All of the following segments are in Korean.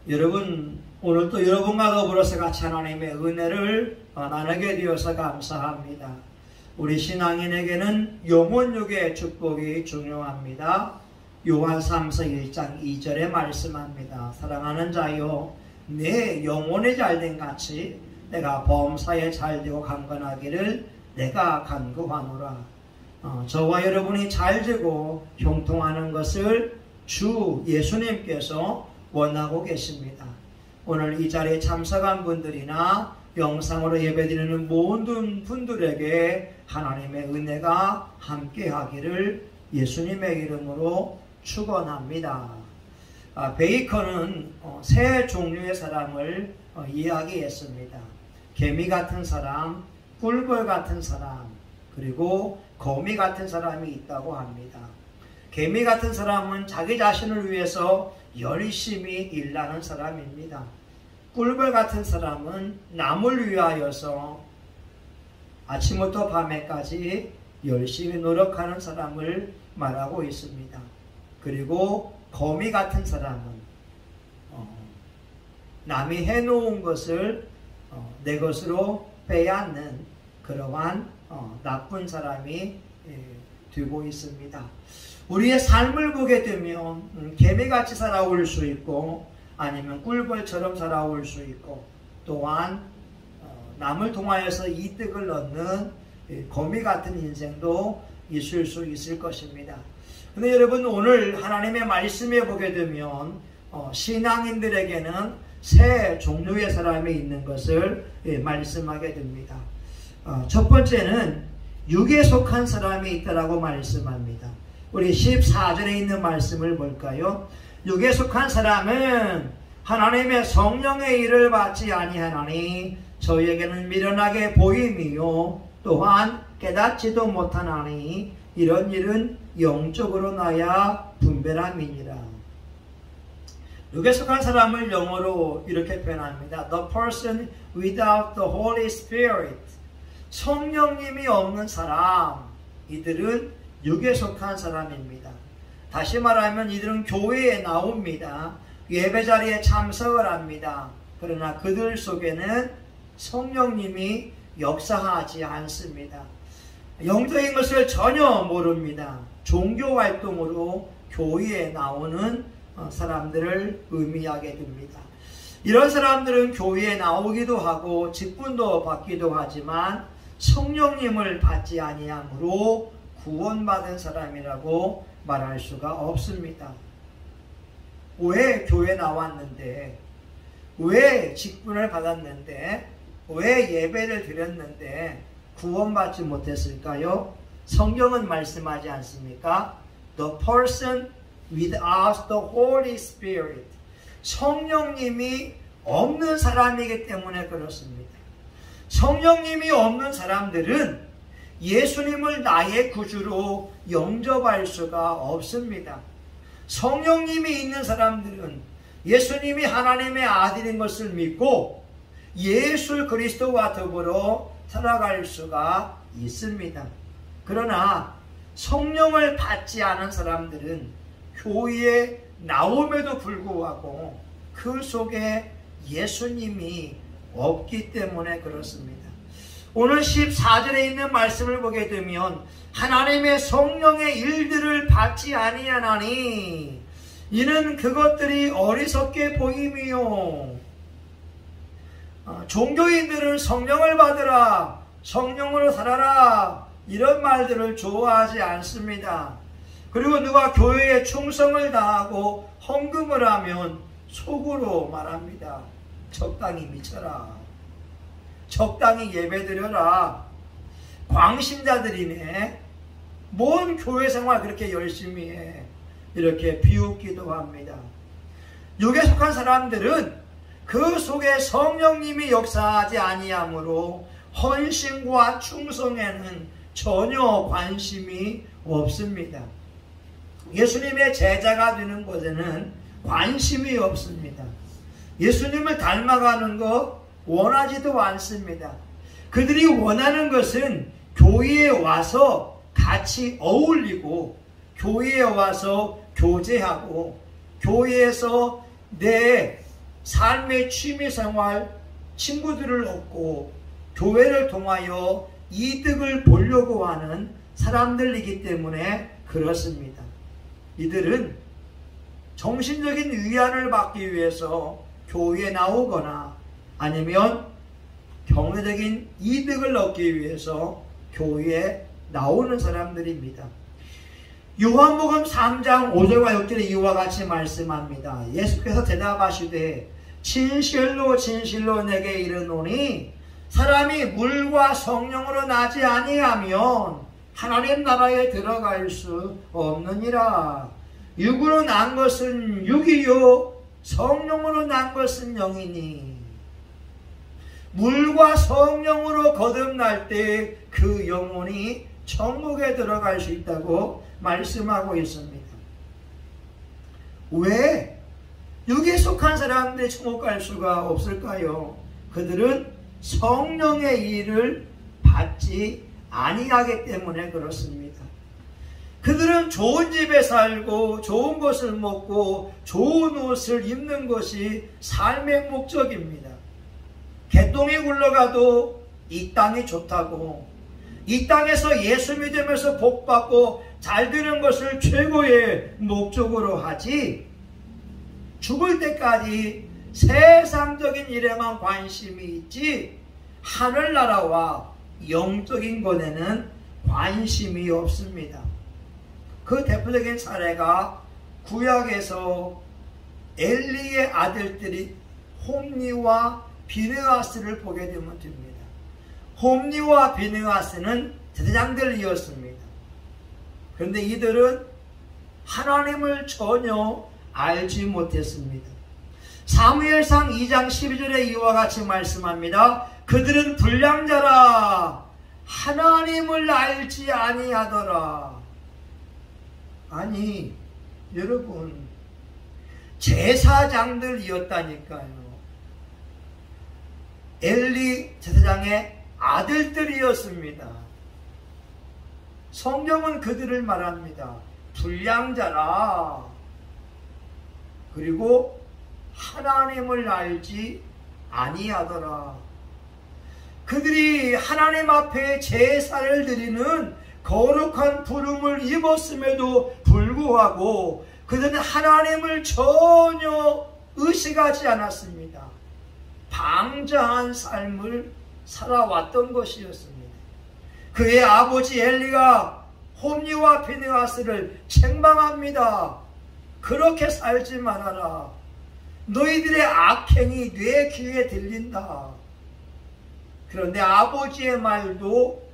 여러분, 오늘도 여러분과 더불어서 같이 하나님의 은혜를 나누게 되어서 감사합니다. 우리 신앙인에게는 영혼육의 축복이 중요합니다. 요한 3서 1장 2절에 말씀합니다. 사랑하는 자여, 내 영혼이 잘된 같이 내가 범사에 잘되고 강건하기를 내가 간구하노라. 저와 여러분이 잘되고 형통하는 것을 주 예수님께서 원하고 계십니다. 오늘 이 자리에 참석한 분들이나 영상으로 예배드리는 모든 분들에게 하나님의 은혜가 함께하기를 예수님의 이름으로 축원합니다. 베이컨은 세 종류의 사람을 이야기했습니다. 개미 같은 사람, 꿀벌 같은 사람, 그리고 거미 같은 사람이 있다고 합니다. 개미 같은 사람은 자기 자신을 위해서 열심히 일하는 사람입니다. 꿀벌 같은 사람은 남을 위하여서 아침부터 밤에까지 열심히 노력하는 사람을 말하고 있습니다. 그리고 거미 같은 사람은 남이 해놓은 것을 내 것으로 빼앗는 그러한 나쁜 사람이 되고 있습니다. 우리의 삶을 보게 되면 개미같이 살아올 수 있고 아니면 꿀벌처럼 살아올 수 있고 또한 남을 통하여서 이득을 얻는 거미 같은 인생도 있을 수 있을 것입니다. 근데 여러분, 오늘 하나님의 말씀에 보게 되면 신앙인들에게는 세 종류의 사람이 있는 것을 말씀하게 됩니다. 첫 번째는 육에 속한 사람이 있다라고 말씀합니다. 우리 14절에 있는 말씀을 볼까요? 육에 속한 사람은 하나님의 성령의 일을 받지 아니하나니 저희에게는 미련하게 보임이요 또한 깨닫지도 못하나니 이런 일은 영적으로 나야 분별함이니라. 육에 속한 사람을 영어로 이렇게 표현합니다. The person without the Holy Spirit. 성령님이 없는 사람, 이들은 육에 속한 사람입니다. 다시 말하면 이들은 교회에 나옵니다. 예배 자리에 참석을 합니다. 그러나 그들 속에는 성령님이 역사하지 않습니다. 영적인 것을 전혀 모릅니다. 종교 활동으로 교회에 나오는 사람들을 의미하게 됩니다. 이런 사람들은 교회에 나오기도 하고 직분도 받기도 하지만 성령님을 받지 아니하므로 구원받은 사람이라고 말할 수가 없습니다. 왜 교회 나왔는데, 왜 직분을 받았는데, 왜 예배를 드렸는데 구원받지 못했을까요? 성경은 말씀하지 않습니까? The person without the Holy Spirit. 성령님이 없는 사람이기 때문에 그렇습니다. 성령님이 없는 사람들은 예수님을 나의 구주로 영접할 수가 없습니다. 성령님이 있는 사람들은 예수님이 하나님의 아들인 것을 믿고 예수 그리스도와 더불어 살아갈 수가 있습니다. 그러나 성령을 받지 않은 사람들은 교회에 나옴에도 불구하고 그 속에 예수님이 없기 때문에 그렇습니다. 오늘 14절에 있는 말씀을 보게 되면 하나님의 성령의 일들을 받지 아니하나니 이는 그것들이 어리석게 보임이요. 종교인들은 성령을 받으라, 성령으로 살아라 이런 말들을 좋아하지 않습니다. 그리고 누가 교회에 충성을 다하고 헌금을 하면 속으로 말합니다. 적당히 미쳐라, 적당히 예배드려라, 광신자들이네, 뭔 교회 생활 그렇게 열심히 해, 이렇게 비웃기도 합니다. 육에 속한 사람들은 그 속에 성령님이 역사하지 아니하므로 헌신과 충성에는 전혀 관심이 없습니다. 예수님의 제자가 되는 것에는 관심이 없습니다. 예수님을 닮아가는 것 원하지도 않습니다. 그들이 원하는 것은 교회에 와서 같이 어울리고 교회에 와서 교제하고 교회에서 내 삶의 취미생활, 친구들을 얻고 교회를 통하여 이득을 보려고 하는 사람들이기 때문에 그렇습니다. 이들은 정신적인 위안을 받기 위해서 교회에 나오거나 아니면 경제적인 이득을 얻기 위해서 교회에 나오는 사람들입니다. 요한복음 3장 5절과 6절에 이와 같이 말씀합니다. 예수께서 대답하시되 진실로 진실로 내게 이르노니 사람이 물과 성령으로 나지 아니하면 하나님 나라에 들어갈 수 없느니라. 육으로 난 것은 육이요 성령으로 난 것은 영이니 물과 성령으로 거듭날 때 그 영혼이 천국에 들어갈 수 있다고 말씀하고 있습니다. 왜 육에 속한 사람들이 천국 갈 수가 없을까요? 그들은 성령의 일을 받지 아니하기 때문에 그렇습니다. 그들은 좋은 집에 살고 좋은 것을 먹고 좋은 옷을 입는 것이 삶의 목적입니다. 개똥이 굴러가도 이 땅이 좋다고, 이 땅에서 예수 믿으면서 복받고 잘 되는 것을 최고의 목적으로 하지, 죽을 때까지 세상적인 일에만 관심이 있지 하늘나라와 영적인 것에는 관심이 없습니다. 그 대표적인 사례가 구약에서 엘리의 아들들이 홈니와 비느하스를 보게 되면 됩니다. 홈니와 비느하스는 제사장들이었습니다. 그런데 이들은 하나님을 전혀 알지 못했습니다. 사무엘상 2장 12절에 이와 같이 말씀합니다. 그들은 불량자라 하나님을 알지 아니하더라. 아니 여러분, 제사장들이었다니까요. 엘리 제사장의 아들들이었습니다. 성경은 그들을 말합니다. 불량자라. 그리고 하나님을 알지 아니하더라. 그들이 하나님 앞에 제사를 드리는 거룩한 부름을 입었음에도 불구하고 그들은 하나님을 전혀 의식하지 않았습니다. 방자한 삶을 살아왔던 것이었습니다. 그의 아버지 엘리가 홈니와 비느하스를 책망합니다. 그렇게 살지 말아라. 너희들의 악행이 내 귀에 들린다. 그런데 아버지의 말도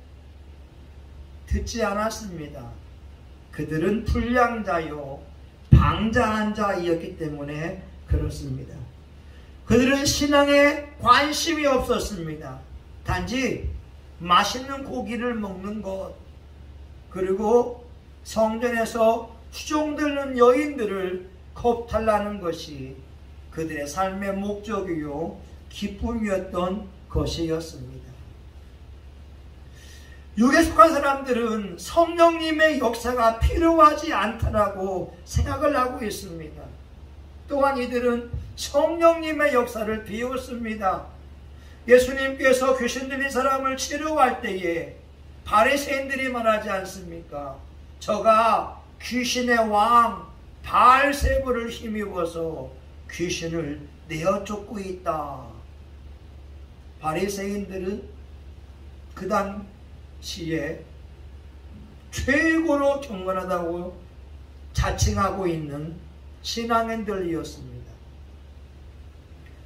듣지 않았습니다. 그들은 불량자요 방자한 자이었기 때문에 그렇습니다. 그들은 신앙에 관심이 없었습니다. 단지 맛있는 고기를 먹는 것, 그리고 성전에서 수종드는 여인들을 겁탈라는 것이 그들의 삶의 목적이요 기쁨이었던 것이었습니다. 육에 속한 사람들은 성령님의 역사가 필요하지 않다라고 생각을 하고 있습니다. 또한 이들은 성령님의 역사를 비웃습니다. 예수님께서 귀신 들린 사람을 치료할 때에 바리새인들이 말하지 않습니까? 저가 귀신의 왕 바알세불을 힘입어서 귀신을 내어 쫓고 있다. 바리새인들은 그 당시에 최고로 경건하다고 자칭하고 있는 신앙인들이었습니다.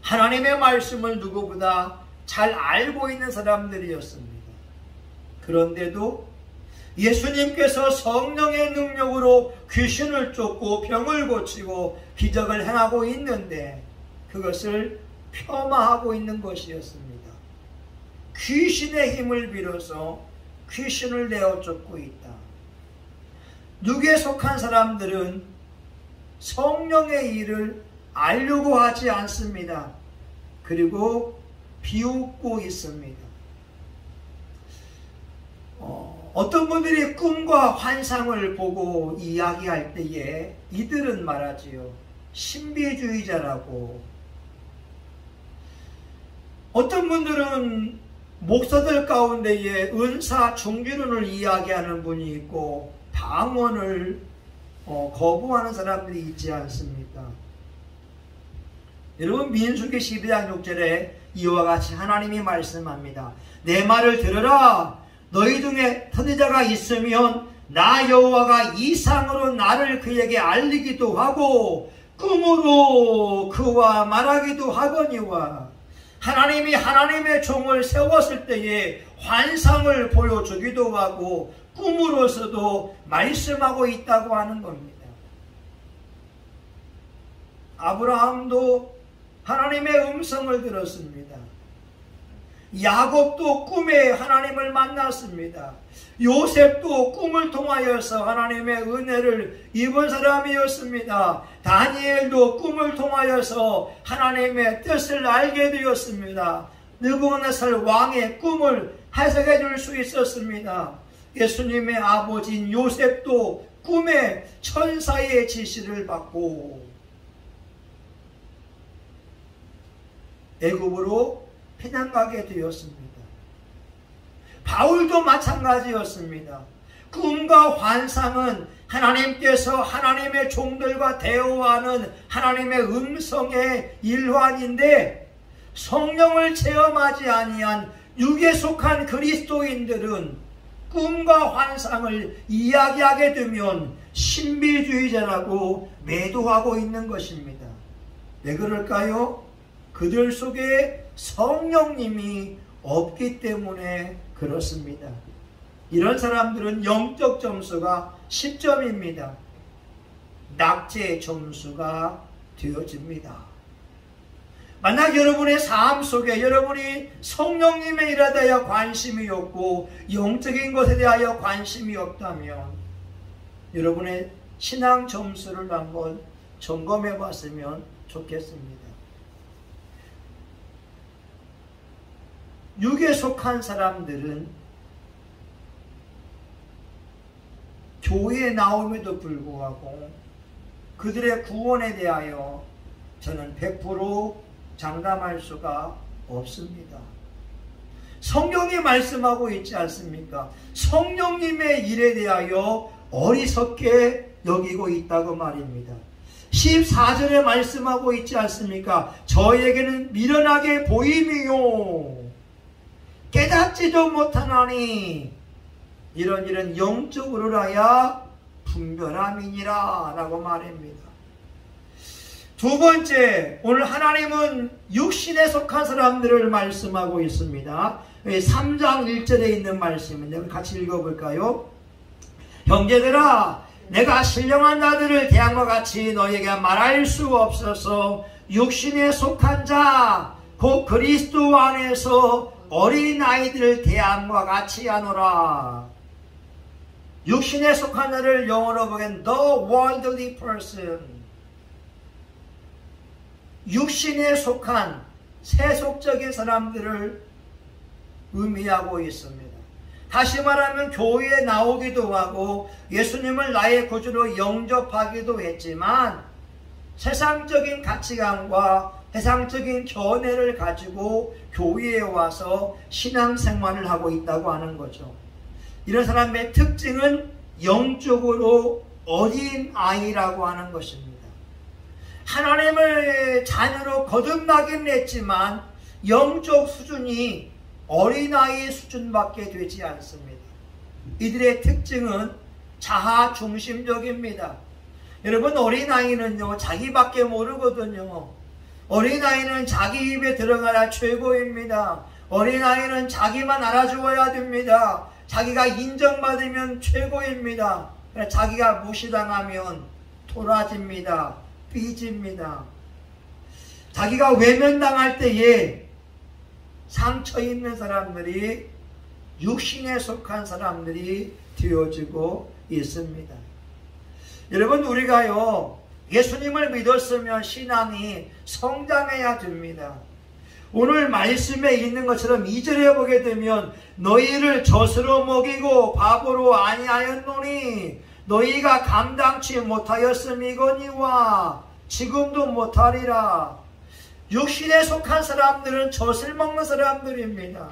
하나님의 말씀을 누구보다 잘 알고 있는 사람들이었습니다. 그런데도 예수님께서 성령의 능력으로 귀신을 쫓고 병을 고치고 기적을 행하고 있는데 그것을 폄하하고 있는 것이었습니다. 귀신의 힘을 빌어서 귀신을 내어 쫓고 있다. 육에 속한 사람들은 성령의 일을 알려고 하지 않습니다. 그리고 비웃고 있습니다. 어떤 분들이 꿈과 환상을 보고 이야기할 때에 이들은 말하지요. 신비주의자라고, 어떤 분들은 목사들 가운데에 은사 중진론을 이야기하는 분이 있고 방언을 거부하는 사람들이 있지 않습니까? 여러분, 민수기 12장 6절에 이와 같이 하나님이 말씀합니다. 내 말을 들으라. 너희 중에 선지자가 있으면 나 여호와가 이상으로 나를 그에게 알리기도 하고 꿈으로 그와 말하기도 하거니와. 하나님이 하나님의 종을 세웠을 때에 환상을 보여주기도 하고 꿈으로서도 말씀하고 있다고 하는 겁니다. 아브라함도 하나님의 음성을 들었습니다. 야곱도 꿈에 하나님을 만났습니다. 요셉도 꿈을 통하여서 하나님의 은혜를 입은 사람이었습니다. 다니엘도 꿈을 통하여서 하나님의 뜻을 알게 되었습니다. 느부갓네살 왕의 꿈을 해석해 줄 수 있었습니다. 예수님의 아버지인 요셉도 꿈에 천사의 지시를 받고 애굽으로 피난가게 되었습니다. 바울도 마찬가지였습니다. 꿈과 환상은 하나님께서 하나님의 종들과 대화하는 하나님의 음성의 일환인데, 성령을 체험하지 아니한 육에 속한 그리스도인들은 꿈과 환상을 이야기하게 되면 신비주의자라고 매도하고 있는 것입니다. 왜 그럴까요? 그들 속에 성령님이 없기 때문에 그렇습니다. 이런 사람들은 영적 점수가 10점입니다. 낙제 점수가 되어집니다. 만약 여러분의 삶 속에 여러분이 성령님의 일에 대하여 관심이 없고 영적인 것에 대하여 관심이 없다면 여러분의 신앙 점수를 한번 점검해 봤으면 좋겠습니다. 육에 속한 사람들은 교회에 나옴에도 불구하고 그들의 구원에 대하여 저는 100% 장담할 수가 없습니다. 성경이 말씀하고 있지 않습니까? 성령님의 일에 대하여 어리석게 여기고 있다고 말입니다. 14절에 말씀하고 있지 않습니까? 저에게는 미련하게 보임이요 깨닫지도 못하나니 이런 영적으로라야 분별함이니라 라고 말합니다. 두 번째, 오늘 하나님은 육신에 속한 사람들을 말씀하고 있습니다. 3장 1절에 있는 말씀인데 같이 읽어볼까요? 형제들아, 내가 신령한 자들을 대함과 같이 너에게 말할 수 없어서 육신에 속한 자 곧 그리스도 안에서 어린아이들을 대함과 같이 하노라. 육신에 속한 자를 영어로 보기엔 the worldly person, 육신에 속한 세속적인 사람들을 의미하고 있습니다. 다시 말하면 교회에 나오기도 하고 예수님을 나의 구주로 영접하기도 했지만 세상적인 가치관과 세상적인 견해를 가지고 교회에 와서 신앙생활을 하고 있다고 하는 거죠. 이런 사람의 특징은 영적으로 어린 아이라고 하는 것입니다. 하나님을 자녀로 거듭나긴 했지만 영적 수준이 어린아이 수준밖에 되지 않습니다. 이들의 특징은 자아중심적입니다. 여러분, 어린아이는요 자기밖에 모르거든요. 어린아이는 자기 입에 들어가야 최고입니다. 어린아이는 자기만 알아주어야 됩니다. 자기가 인정받으면 최고입니다. 자기가 무시당하면 토라집니다. 삐집니다. 자기가 외면당할 때에 상처 있는 사람들이 육신에 속한 사람들이 되어지고 있습니다. 여러분, 우리가요 예수님을 믿었으면 신앙이 성장해야 됩니다. 오늘 말씀에 있는 것처럼 2절에 보게 되면 너희를 젖으로 먹이고 밥으로 아니하였노니 너희가 감당치 못하였음이거니와 지금도 못하리라. 육신에 속한 사람들은 젖을 먹는 사람들입니다.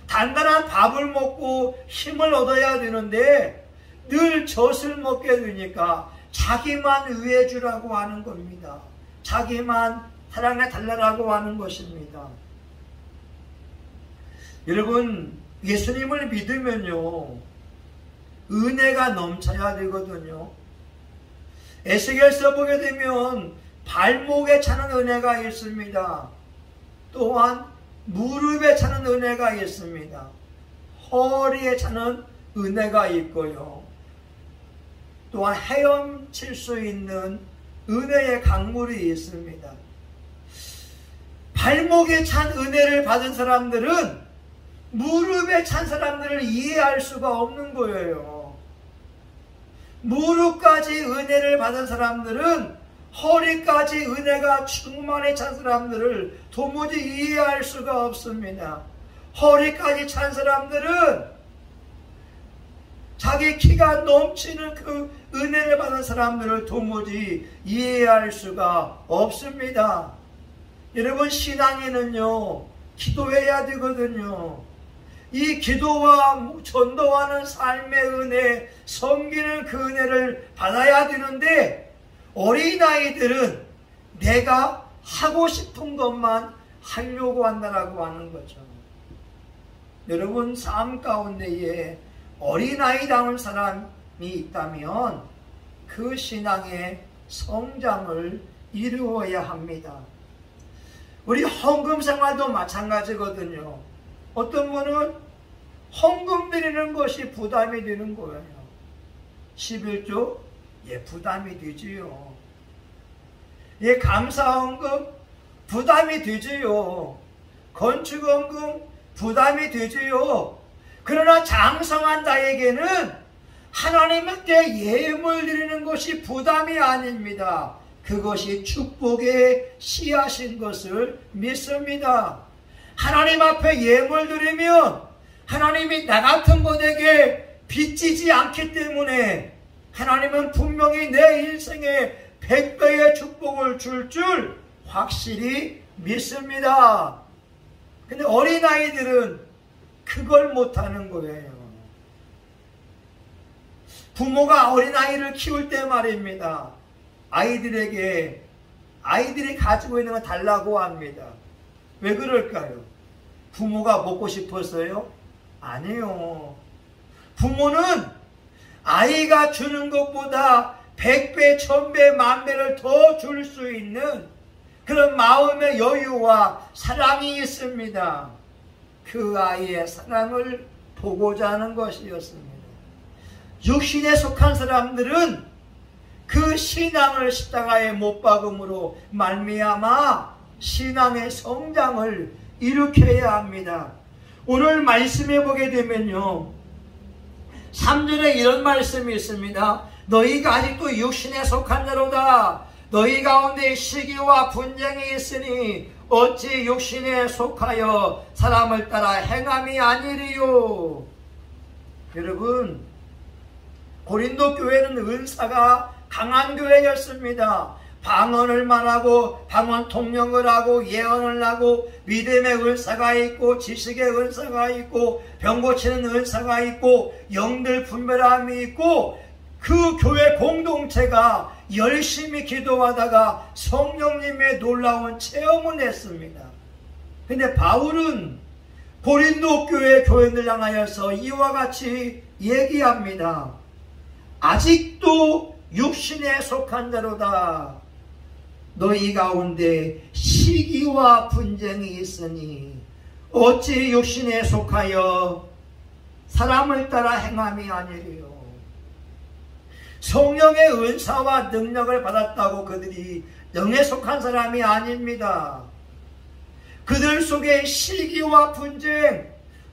단단한 밥을 먹고 힘을 얻어야 되는데 늘 젖을 먹게 되니까 자기만 위해주라고 하는 겁니다. 자기만 사랑해 달라고 하는 것입니다. 여러분, 예수님을 믿으면요, 은혜가 넘쳐야 되거든요. 에스겔서 보게 되면 발목에 차는 은혜가 있습니다. 또한 무릎에 차는 은혜가 있습니다. 허리에 차는 은혜가 있고요. 또한 헤엄칠 수 있는 은혜의 강물이 있습니다. 발목에 찬 은혜를 받은 사람들은 무릎에 찬 사람들을 이해할 수가 없는 거예요. 무릎까지 은혜를 받은 사람들은 허리까지 은혜가 충만히 찬 사람들을 도무지 이해할 수가 없습니다. 허리까지 찬 사람들은 자기 키가 넘치는 그 은혜를 받은 사람들을 도무지 이해할 수가 없습니다. 여러분, 신앙에는요, 기도해야 되거든요. 이 기도와 전도하는 삶의 은혜, 섬기는 그 은혜를 받아야 되는데, 어린아이들은 내가 하고 싶은 것만 하려고 한다라고 하는 거죠. 여러분, 삶 가운데에 어린아이다운 사람이 있다면 그 신앙의 성장을 이루어야 합니다. 우리 헌금 생활도 마찬가지거든요. 어떤 분은 헌금 드리는 것이 부담이 되는 거예요. 11조? 예, 부담이 되지요. 예, 감사헌금? 부담이 되지요. 건축헌금? 부담이 되지요. 그러나 장성한 자에게는 하나님께 예물 드리는 것이 부담이 아닙니다. 그것이 축복의 씨앗인 것을 믿습니다. 하나님 앞에 예물 드리면 하나님이 나 같은 분에게 빚지지 않기 때문에 하나님은 분명히 내 인생에 100배의 축복을 줄 확실히 믿습니다. 근데 어린아이들은 그걸 못하는 거예요. 부모가 어린아이를 키울 때 말입니다. 아이들이 가지고 있는 걸 달라고 합니다. 왜 그럴까요? 부모가 먹고 싶었어요? 아니요. 부모는 아이가 주는 것보다 100배, 1000배, 10,000배를 더 줄 수 있는 그런 마음의 여유와 사랑이 있습니다. 그 아이의 사랑을 보고자 하는 것이었습니다. 육신에 속한 사람들은 그 신앙을 십자가에 못 박음으로 말미암아 신앙의 성장을 일으켜야 합니다. 오늘 말씀해 보게 되면요, 3절에 이런 말씀이 있습니다. 너희가 아직도 육신에 속한 자로다. 너희 가운데 시기와 분쟁이 있으니 어찌 육신에 속하여 사람을 따라 행함이 아니리요. 여러분, 고린도 교회는 은사가 강한 교회였습니다. 방언을 말하고 방언 통역을 하고 예언을 하고 믿음의 은사가 있고 지식의 은사가 있고 병 고치는 은사가 있고 영들 분별함이 있고 그 교회 공동체가 열심히 기도하다가 성령님의 놀라운 체험을 했습니다. 근데 바울은 고린도 교회 교인들 향하여서 이와 같이 얘기합니다. 아직도 육신에 속한 자로다. 너희 가운데 시기와 분쟁이 있으니 어찌 육신에 속하여 사람을 따라 행함이 아니리요. 성령의 은사와 능력을 받았다고 그들이 영에 속한 사람이 아닙니다. 그들 속에 시기와 분쟁,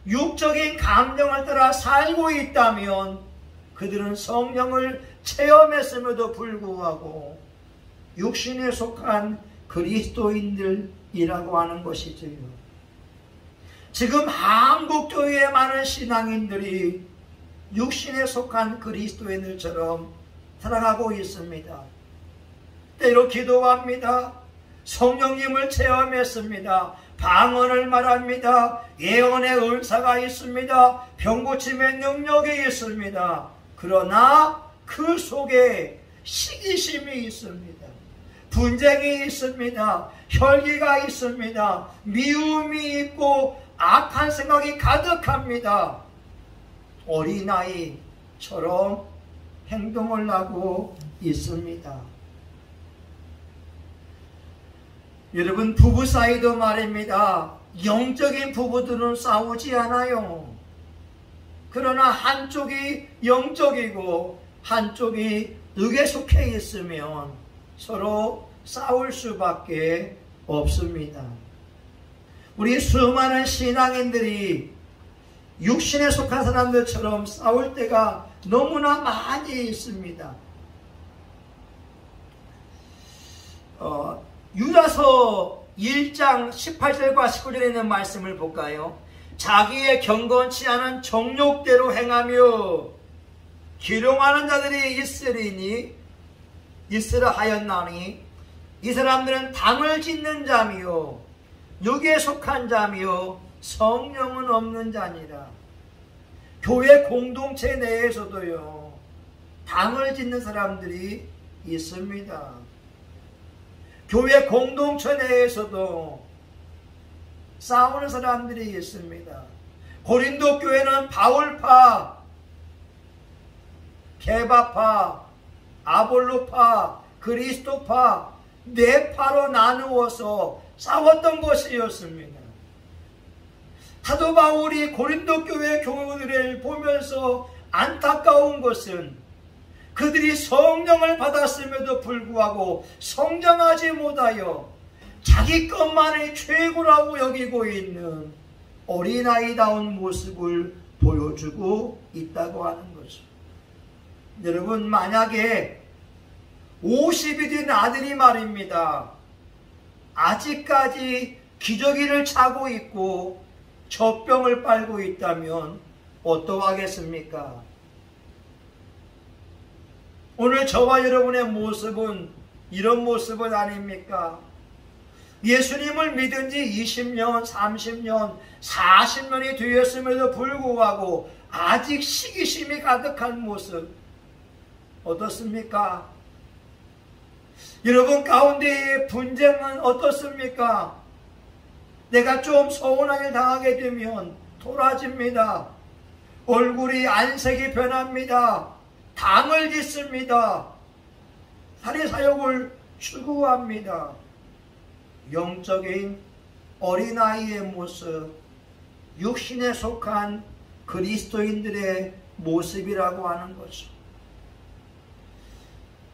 육적인 감정을 따라 살고 있다면 그들은 성령을 체험했음에도 불구하고 육신에 속한 그리스도인들이라고 하는 것이지요. 지금 한국교회에 많은 신앙인들이 육신에 속한 그리스도인들처럼 살아가고 있습니다. 때로 기도합니다. 성령님을 체험했습니다. 방언을 말합니다. 예언의 은사가 있습니다. 병고침의 능력이 있습니다. 그러나 그 속에 시기심이 있습니다. 분쟁이 있습니다. 혈기가 있습니다. 미움이 있고 악한 생각이 가득합니다. 어린아이처럼 행동을 하고 있습니다. 여러분, 부부 사이도 말입니다. 영적인 부부들은 싸우지 않아요. 그러나 한쪽이 영적이고 한쪽이 육에 속해 있으면 서로 싸울 수밖에 없습니다. 우리 수많은 신앙인들이 육신에 속한 사람들처럼 싸울 때가 너무나 많이 있습니다. 유다서 1장 18절과 19절에 있는 말씀을 볼까요? 자기의 경건치 않은 정욕대로 행하며 기롱하는 자들이 있으라 하였나니 이 사람들은 당을 짓는 자며 육에 속한 자며 성령은 없는 자니라. 교회 공동체 내에서도요, 당을 짓는 사람들이 있습니다. 교회 공동체 내에서도 싸우는 사람들이 있습니다. 고린도 교회는 바울파, 게바파, 아볼로파, 그리스도파 네 파로 나누어서 싸웠던 것이었습니다. 사도 바울이 고린도 교회 교우들을 보면서 안타까운 것은 그들이 성령을 받았음에도 불구하고 성장하지 못하여 자기 것만이 최고라고 여기고 있는 어린아이다운 모습을 보여주고 있다고 하는 거죠. 여러분, 만약에 50이 된 아들이 말입니다, 아직까지 기저귀를 차고 있고 젖병을 빨고 있다면 어떠하겠습니까? 오늘 저와 여러분의 모습은 이런 모습은 아닙니까? 예수님을 믿은 지 20년, 30년, 40년이 되었음에도 불구하고 아직 시기심이 가득한 모습 어떻습니까? 여러분 가운데의 분쟁은 어떻습니까? 내가 좀 서운하게 당하게 되면 토라집니다. 얼굴이 안색이 변합니다. 당을 짓습니다. 살해사욕을 추구합니다. 영적인 어린아이의 모습, 육신에 속한 그리스도인들의 모습이라고 하는 거죠.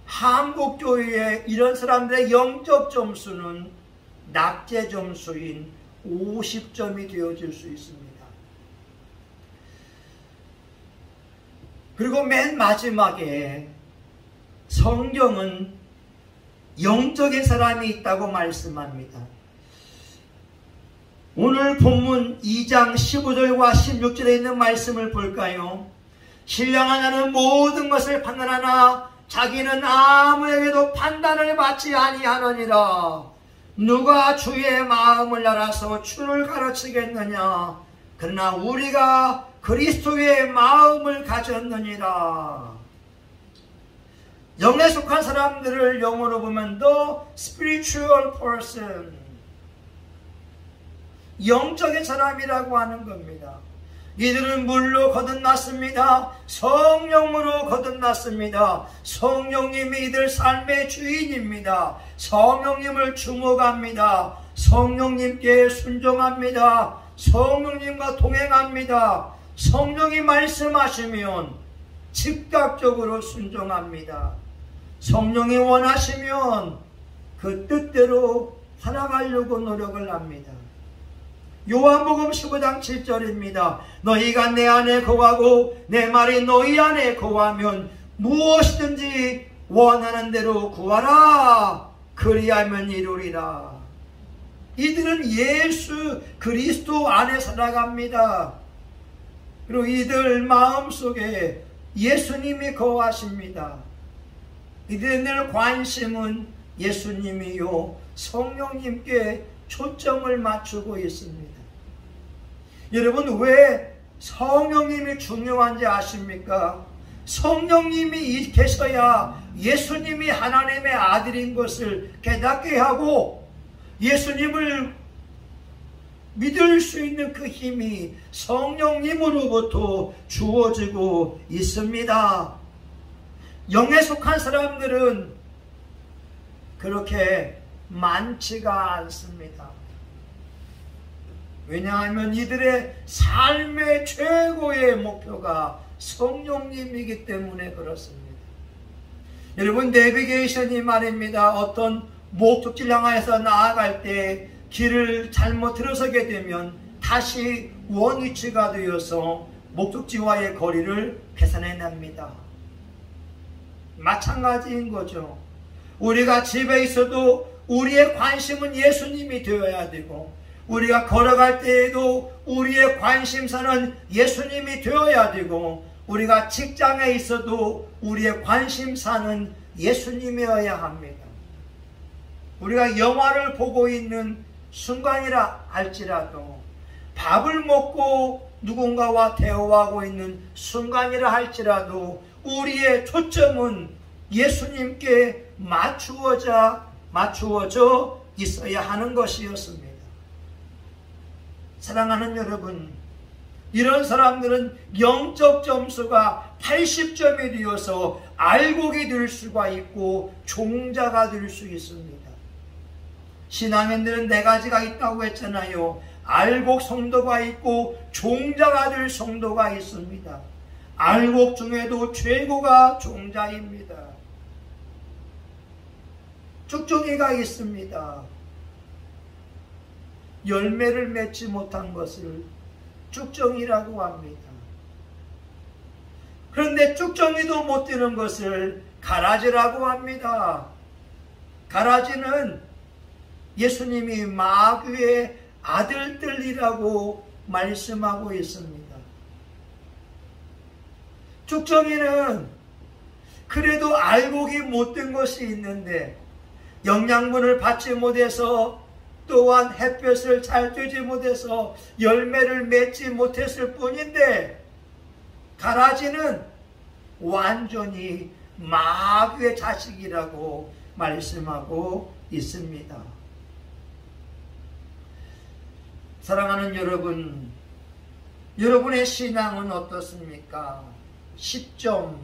한국교회의 이런 사람들의 영적 점수는 낙제 점수인 50점이 되어질 수 있습니다. 그리고 맨 마지막에 성경은 영적인 사람이 있다고 말씀합니다. 오늘 본문 2장 15절과 16절에 있는 말씀을 볼까요? 신령한 자는 모든 것을 판단하나 자기는 아무에게도 판단을 받지 아니하느니라. 누가 주의 마음을 알아서 주를 가르치겠느냐? 그러나 우리가 그리스도의 마음을 가졌느니라. 영에 속한 사람들을 영어로 보면 the spiritual person, 영적인 사람이라고 하는 겁니다. 이들은 물로 거듭났습니다. 성령으로 거듭났습니다. 성령님이 이들 삶의 주인입니다. 성령님을 주목합니다. 성령님께 순종합니다. 성령님과 동행합니다. 성령이 말씀하시면 즉각적으로 순종합니다. 성령이 원하시면 그 뜻대로 살아가려고 노력을 합니다. 요한복음 15장 7절입니다. 너희가 내 안에 거하고 내 말이 너희 안에 거하면 무엇이든지 원하는 대로 구하라. 그리하면 이루리라. 이들은 예수 그리스도 안에 살아갑니다. 그리고 이들 마음속에 예수님이 거하십니다. 이들의 관심은 예수님이요 성령님께 초점을 맞추고 있습니다. 여러분, 왜 성령님이 중요한지 아십니까? 성령님이 계셔야 예수님이 하나님의 아들인 것을 깨닫게 하고 예수님을 믿을 수 있는 그 힘이 성령님으로부터 주어지고 있습니다. 영에 속한 사람들은 그렇게 많지가 않습니다. 왜냐하면 이들의 삶의 최고의 목표가 성령님이기 때문에 그렇습니다. 여러분, 내비게이션이 말입니다. 어떤 목적지를 향해서 나아갈 때 길을 잘못 들어서게 되면 다시 원위치가 되어서 목적지와의 거리를 계산해냅니다. 마찬가지인 거죠. 우리가 집에 있어도 우리의 관심은 예수님이 되어야 되고, 우리가 걸어갈 때에도 우리의 관심사는 예수님이 되어야 되고, 우리가 직장에 있어도 우리의 관심사는 예수님이어야 합니다. 우리가 영화를 보고 있는 순간이라 할지라도, 밥을 먹고 누군가와 대화하고 있는 순간이라 할지라도 우리의 초점은 예수님께 맞추어져 있어야 하는 것이었습니다. 사랑하는 여러분, 이런 사람들은 영적 점수가 80점이 되어서 알곡이 될 수가 있고 종자가 될 수 있습니다. 신앙인들은 네 가지가 있다고 했잖아요. 알곡 성도가 있고 종자가 될 성도가 있습니다. 알곡 중에도 최고가 종자입니다. 쭉쭉이가 있습니다. 열매를 맺지 못한 것을 쭉정이라고 합니다. 그런데 쭉정이도 못 되는 것을 가라지라고 합니다. 가라지는 예수님이 마귀의 아들들이라고 말씀하고 있습니다. 쭉정이는 그래도 알곡이 못된 것이 있는데 영양분을 받지 못해서, 또한 햇볕을 잘 쬐지 못해서 열매를 맺지 못했을 뿐인데, 가라지는 완전히 마귀의 자식이라고 말씀하고 있습니다. 사랑하는 여러분, 여러분의 신앙은 어떻습니까? 10점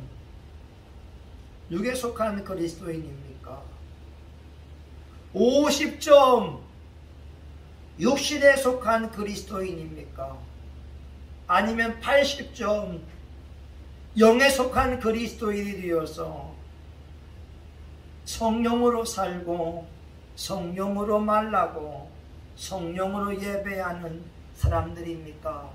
6에 속한 그리스도인입니까? 50점 60에 속한 그리스도인입니까? 아니면 80점 0에 속한 그리스도인이 되어서 성령으로 살고 성령으로 말라고 성령으로 예배하는 사람들입니까?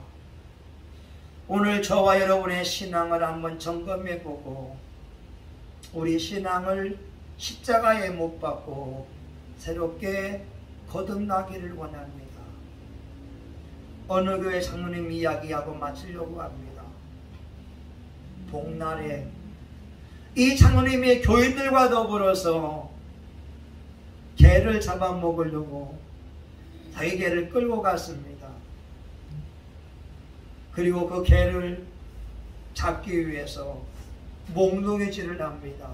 오늘 저와 여러분의 신앙을 한번 점검해보고 우리 신앙을 십자가에 못 박고 새롭게 거듭나기를 원합니다. 어느 교회 장로님 이야기하고 마치려고 합니다. 복날에 이 장로님이 교인들과 더불어서 개를 잡아먹으려고 자기 개를 끌고 갔습니다. 그리고 그 개를 잡기 위해서 몽둥이질을 합니다.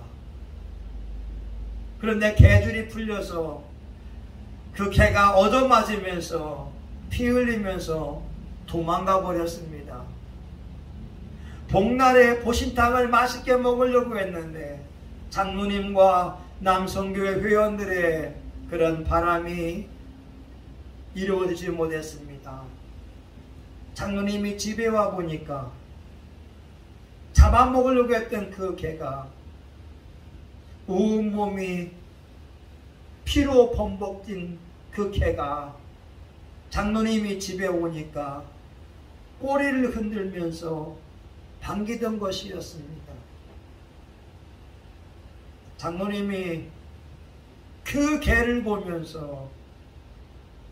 그런데 개줄이 풀려서 그 개가 얻어맞으면서 피 흘리면서 도망가 버렸습니다. 복날에 보신탕을 맛있게 먹으려고 했는데 장로님과 남성교회 회원들의 그런 바람이 이루어지지 못했습니다. 장로님이 집에 와 보니까 잡아먹으려고 했던 그 개가 온몸이 피로 범벅진 그 개가 장로님이 집에 오니까 꼬리를 흔들면서 반기던 것이었습니다. 장로님이 그 개를 보면서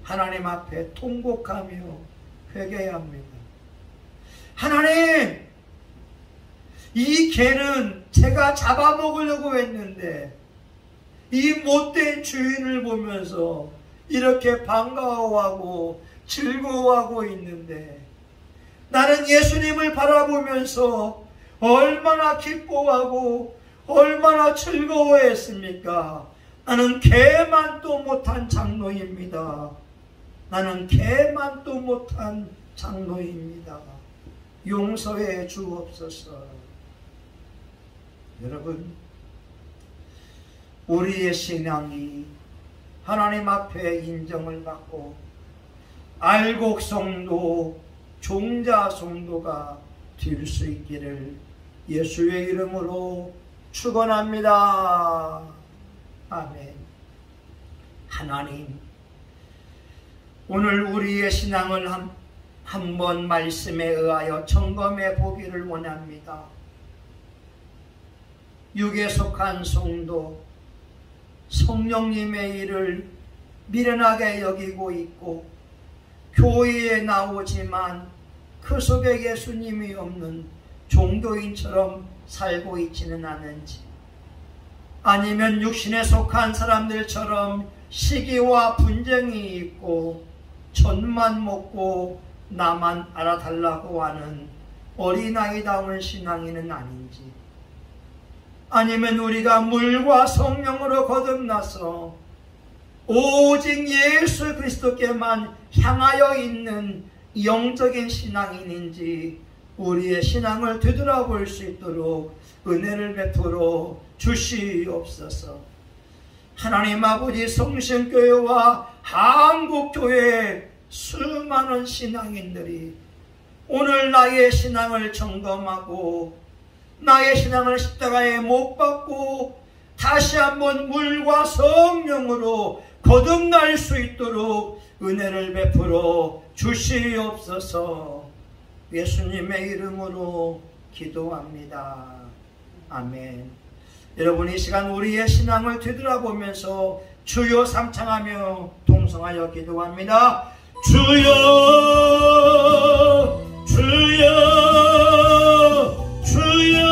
하나님 앞에 통곡하며 회개합니다. 하나님, 이 개는 제가 잡아먹으려고 했는데 이 못된 주인을 보면서 이렇게 반가워하고 즐거워하고 있는데, 나는 예수님을 바라보면서 얼마나 기뻐하고 얼마나 즐거워했습니까? 나는 개만도 못한 장로입니다. 나는 개만도 못한 장로입니다. 용서해 주옵소서. 여러분, 우리의 신앙이 하나님 앞에 인정을 받고 알곡 성도, 종자 성도가 될 수 있기를 예수의 이름으로 축원합니다. 아멘. 하나님, 오늘 우리의 신앙을 한번 말씀에 의하여 점검해 보기를 원합니다. 육에 속한 성도, 성령님의 일을 미련하게 여기고 있고 교회에 나오지만 그 속에 예수님이 없는 종교인처럼 살고 있지는 않은지, 아니면 육신에 속한 사람들처럼 시기와 분쟁이 있고 젖만 먹고 나만 알아달라고 하는 어린아이다운 신앙인은 아닌지, 아니면 우리가 물과 성령으로 거듭나서 오직 예수 그리스도께만 향하여 있는 영적인 신앙인인지 우리의 신앙을 되돌아볼 수 있도록 은혜를 베풀어 주시옵소서. 하나님 아버지, 성신교회와 한국교회의 수많은 신앙인들이 오늘 나의 신앙을 점검하고 나의 신앙을 십자가에 못 박고 다시 한번 물과 성령으로 거듭날 수 있도록 은혜를 베풀어 주시옵소서. 예수님의 이름으로 기도합니다. 아멘. 여러분, 이 시간 우리의 신앙을 되돌아보면서 주여 삼창하며 동성하여 기도합니다. 주여, 주여, 주여.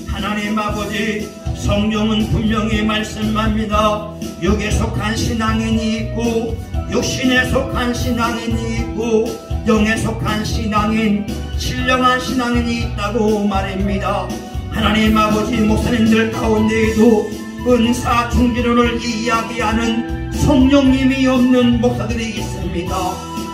하나님 아버지, 성경은 분명히 말씀합니다. 육에 속한 신앙인이 있고 육신에 속한 신앙인이 있고 영에 속한 신앙인, 신령한 신앙인이 있다고 말입니다. 하나님 아버지, 목사님들 가운데에도 은사 중진론을 이야기하는 성령님이 없는 목사들이 있습니다.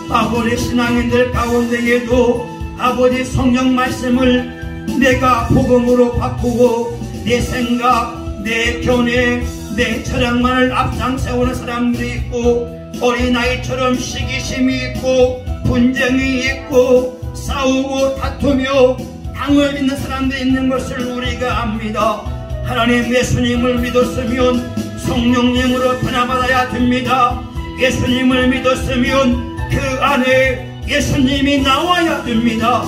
아버지, 신앙인들 가운데에도 아버지 성령 말씀을 내가 복음으로 바꾸고 내 생각, 내 견해, 내 철학만을 앞장 세우는 사람들이 있고 어린아이처럼 시기심이 있고 분쟁이 있고 싸우고 다투며 당을 빚는 사람들이 있는 것을 우리가 압니다. 하나님, 예수님을 믿었으면 성령님으로 변화받아야 됩니다. 예수님을 믿었으면 그 안에 예수님이 나와야 됩니다.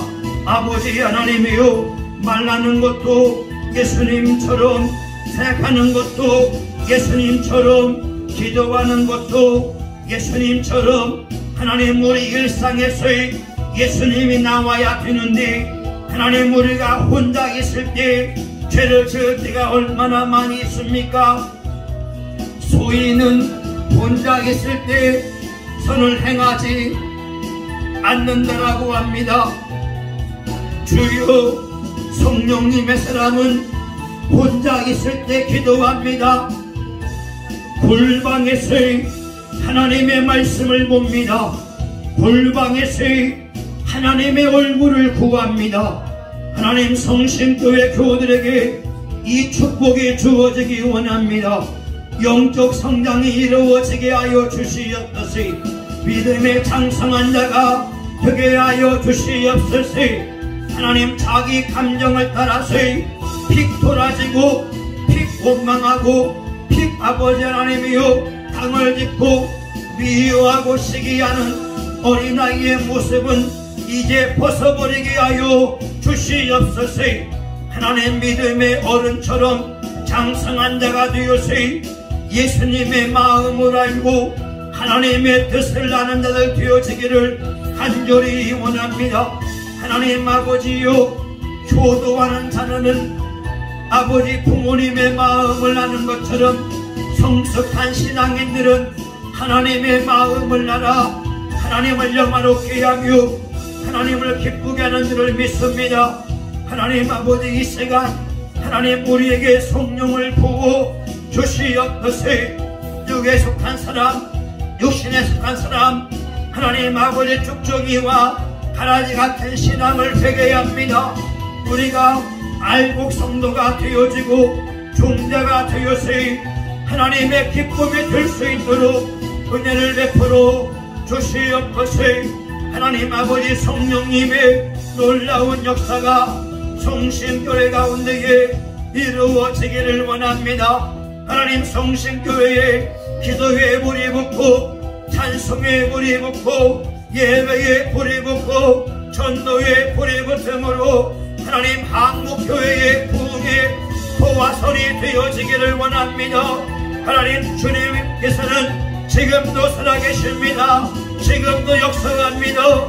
아버지 하나님이요, 말하는 것도 예수님처럼 생각하는 것도 예수님처럼 기도하는 것도 예수님처럼 하나님, 우리 일상에서의 예수님이 나와야 되는데 하나님, 우리가 혼자 있을 때 죄를 지을 때가 얼마나 많이 있습니까? 소인은 혼자 있을 때 선을 행하지 않는다라고 합니다. 주여, 성령님의 사람은 혼자 있을 때 기도합니다. 골방에서의 하나님의 말씀을 봅니다. 골방에서의 하나님의 얼굴을 구합니다. 하나님, 성신교회 교우들에게 이 축복이 주어지기 원합니다. 영적 성장이 이루어지게 하여 주시옵소서. 믿음의 장성한 자가 되게 하여 주시옵소서. 하나님, 자기 감정을 따라서 픽 돌아지고 픽 원망하고 픽 아버지 하나님이요 당을 짚고 미워하고 시기하는 어린아이의 모습은 이제 벗어버리게 하여 주시옵소서. 하나님, 믿음의 어른처럼 장성한 자가 되어서 예수님의 마음을 알고 하나님의 뜻을 아는 자들 되어지기를 간절히 원합니다. 하나님 아버지요, 효도하는 자는 아버지 부모님의 마음을 아는 것처럼 성숙한 신앙인들은 하나님의 마음을 알아 하나님을 영화롭게 하며 하나님을 기쁘게 하는 줄을 믿습니다. 하나님 아버지, 이 시간 하나님 우리에게 성령을 부어 주시옵소서. 육에 속한 사람, 육신에 속한 사람, 하나님 아버지 쭉쭉이와 가라지 같은 신앙을 회개해야 합니다. 우리가 알곡 성도가 되어지고 종자가 되어서 하나님의 기쁨이 될 수 있도록 은혜를 베풀어 주시옵소서. 하나님 아버지, 성령님의 놀라운 역사가 성심교회 가운데에 이루어지기를 원합니다. 하나님, 성심교회에 기도에 불이 붙고 찬송에 불이 붙고 예배에 불이 붙고 전도에 불이 붙음으로 하나님 한국교회의 부흥의 포화선이 되어지기를 원합니다. 하나님, 주님께서는 지금도 살아계십니다. 지금도 역사합니다.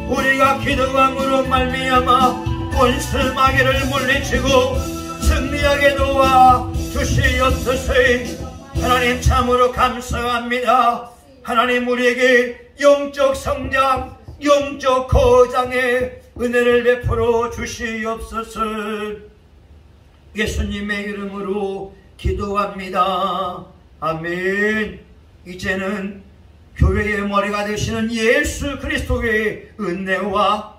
우리가 기도함으로 말미암아 원수 마귀를 물리치고 승리하게 도와 주시옵소서. 하나님, 참으로 감사합니다. 하나님, 우리에게 영적 성장, 영적 거장의 은혜를 베풀어 주시옵소서. 예수님의 이름으로 기도합니다. 아멘. 이제는 교회의 머리가 되시는 예수 그리스도의 은혜와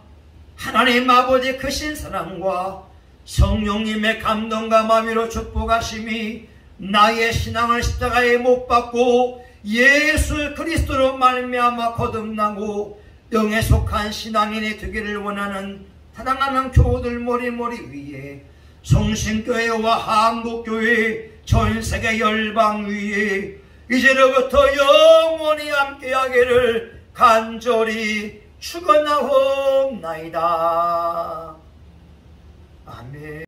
하나님 아버지 크신 사랑과 성령님의 감동과 마음으로 축복하심이 나의 신앙을 십자가에 못 박고 예수 그리스도로 말미암아 거듭나고 영에 속한 신앙인이 되기를 원하는 사랑하는 교우들 머리 위에 성심교회와 한국교회 전세계 열방 위에 이제로부터 영원히 함께하기를 간절히 축원하옵나이다. 아멘.